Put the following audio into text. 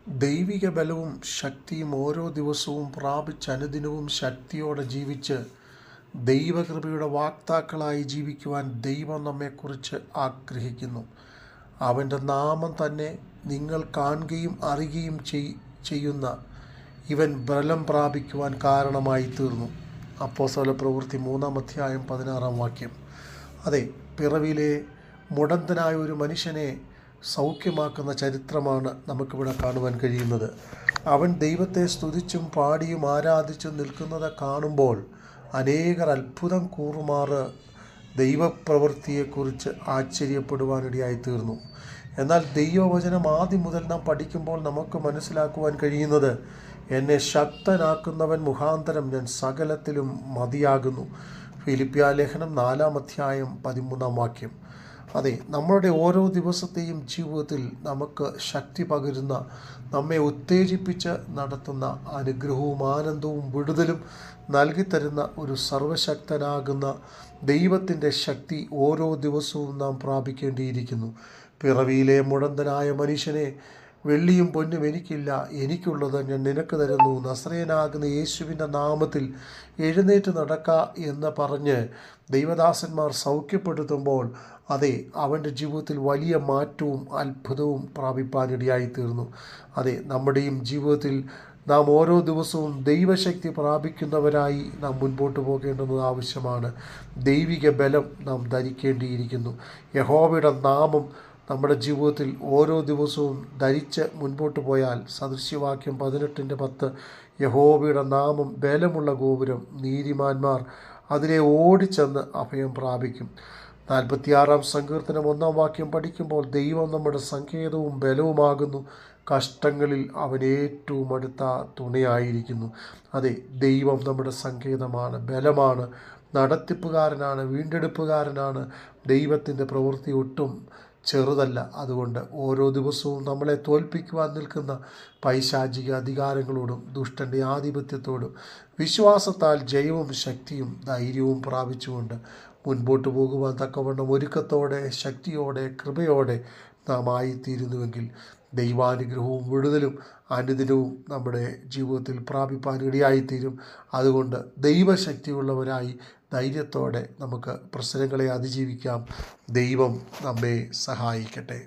ദൈവിക ബലവും ശക്തിയും ഓരോ ദിവസവും പ്രാപിച്ച് അനുദിനവും ശക്തിയോടെ ജീവിച്ച് ദൈവകൃപയുടെ വാക്താക്കളായി ജീവിക്കുവാൻ ദൈവം നമ്മെക്കുറിച്ച് ആഗ്രഹിക്കുന്നു. അവൻ്റെ നാമം തന്നെ നിങ്ങൾ കാണുകയും അറിയുകയും ചെയ്യുന്ന ഇവൻ ബലം പ്രാപിക്കുവാൻ കാരണമായി തീർന്നു. അപ്പോസ്തലപ്രവൃത്തി 3:16 അതെ, പിറവിയിലെ മുടന്തനായ ഒരു മനുഷ്യനെ സൗഖ്യമാക്കുന്ന ചരിത്രമാണ് നമുക്കിവിടെ കാണുവാൻ കഴിയുന്നത്. അവൻ ദൈവത്തെ സ്തുതിച്ചും പാടിയും ആരാധിച്ചും നിൽക്കുന്നത് കാണുമ്പോൾ അനേകർ അത്ഭുതം കൂറുമാറ് ദൈവപ്രവൃത്തിയെക്കുറിച്ച് ആശ്ചര്യപ്പെടുവാനിടയായി തീർന്നു. എന്നാൽ ദൈവവചനം ആദ്യം മുതൽ നാം പഠിക്കുമ്പോൾ നമുക്ക് മനസ്സിലാക്കുവാൻ കഴിയുന്നത്, എന്നെ ശക്തനാക്കുന്നവൻ മുഖാന്തരം ഞാൻ സകലത്തിലും മതിയാകുന്നു. ഫിലിപ്പിയലേഖനം 4:13 അതെ, നമ്മളുടെ ഓരോ ദിവസത്തെയും ജീവിതത്തിൽ നമുക്ക് ശക്തി പകരുന്ന, നമ്മെ ഉത്തേജിപ്പിച്ച് നടത്തുന്ന അനുഗ്രഹവും ആനന്ദവും വിടുതലും നൽകിത്തരുന്ന ഒരു സർവശക്തനാകുന്ന ദൈവത്തിൻ്റെ ശക്തി ഓരോ ദിവസവും നാം പ്രാപിക്കേണ്ടിയിരിക്കുന്നു. പിറവിയിലെ മുടന്തനായ മനുഷ്യനെ, വെള്ളിയും പൊന്നും എനിക്കില്ല, എനിക്കുള്ളത് ഞാൻ നിനക്ക് തരുന്നു, നസറേയനാകുന്ന യേശുവിൻ്റെ നാമത്തിൽ എഴുന്നേറ്റ് നടക്ക എന്ന് പറഞ്ഞ് ദൈവദാസന്മാർ സൗഖ്യപ്പെടുത്തുമ്പോൾ അതെ, അവൻ്റെ ജീവിതത്തിൽ വലിയ മാറ്റവും അത്ഭുതവും പ്രാപിപ്പാനിടയായി തീർന്നു. അതെ, നമ്മുടെയും ജീവിതത്തിൽ നാം ഓരോ ദിവസവും ദൈവശക്തി പ്രാപിക്കുന്നവരായി നാം മുൻപോട്ട് പോകേണ്ടത് ആവശ്യമാണ്. ദൈവിക ബലം നാം ധരിക്കേണ്ടിയിരിക്കുന്നു. യഹോവയുടെ നാമം നമ്മുടെ ജീവിതത്തിൽ ഓരോ ദിവസവും ധരിച്ച് മുൻപോട്ട് പോയാൽ, സദൃശ്യവാക്യം 18:10 യഹോവയുടെ നാമം ബലമുള്ള ഗോപുരം, നീതിമാന്മാർ അതിനെ ഓടിച്ചെന്ന് അഭയം പ്രാപിക്കും. 46 സങ്കീർത്തനം 1 പഠിക്കുമ്പോൾ, ദൈവം നമ്മുടെ സങ്കേതവും ബലവുമാകുന്നു, കഷ്ടങ്ങളിൽ അവൻ ഏറ്റവും അടുത്ത തുണയായിരിക്കുന്നു. അതെ, ദൈവം നമ്മുടെ സങ്കേതമാണ്, ബലമാണ്, നടത്തിപ്പുകാരനാണ്, വീണ്ടെടുപ്പുകാരനാണ്. ദൈവത്തിൻ്റെ പ്രവൃത്തി ഒട്ടും ചെറുതല്ല. അതുകൊണ്ട് ഓരോ ദിവസവും നമ്മളെ തോൽപ്പിക്കുവാൻ നിൽക്കുന്ന പൈശാചിക അധികാരങ്ങളോടും ദുഷ്ടൻ്റെ ആധിപത്യത്തോടും വിശ്വാസത്താൽ ജയവും ശക്തിയും ധൈര്യവും പ്രാപിച്ചുകൊണ്ട് മുൻപോട്ട് പോകുവാൻ തക്കവണ്ണം ഒരുക്കത്തോടെ, ശക്തിയോടെ, കൃപയോടെ നാം ആയിത്തീരുന്നുവെങ്കിൽ ദൈവാനുഗ്രഹവും വിടുതലും അനുദിനവും നമ്മുടെ ജീവിതത്തിൽ പ്രാപിപ്പാൻ ഇടയായിത്തീരും. അതുകൊണ്ട് ദൈവശക്തിയുള്ളവരായി ധൈര്യത്തോടെ നമുക്ക് പ്രശ്നങ്ങളെ അതിജീവിക്കാം. ദൈവം നമ്മെ സഹായിക്കട്ടെ.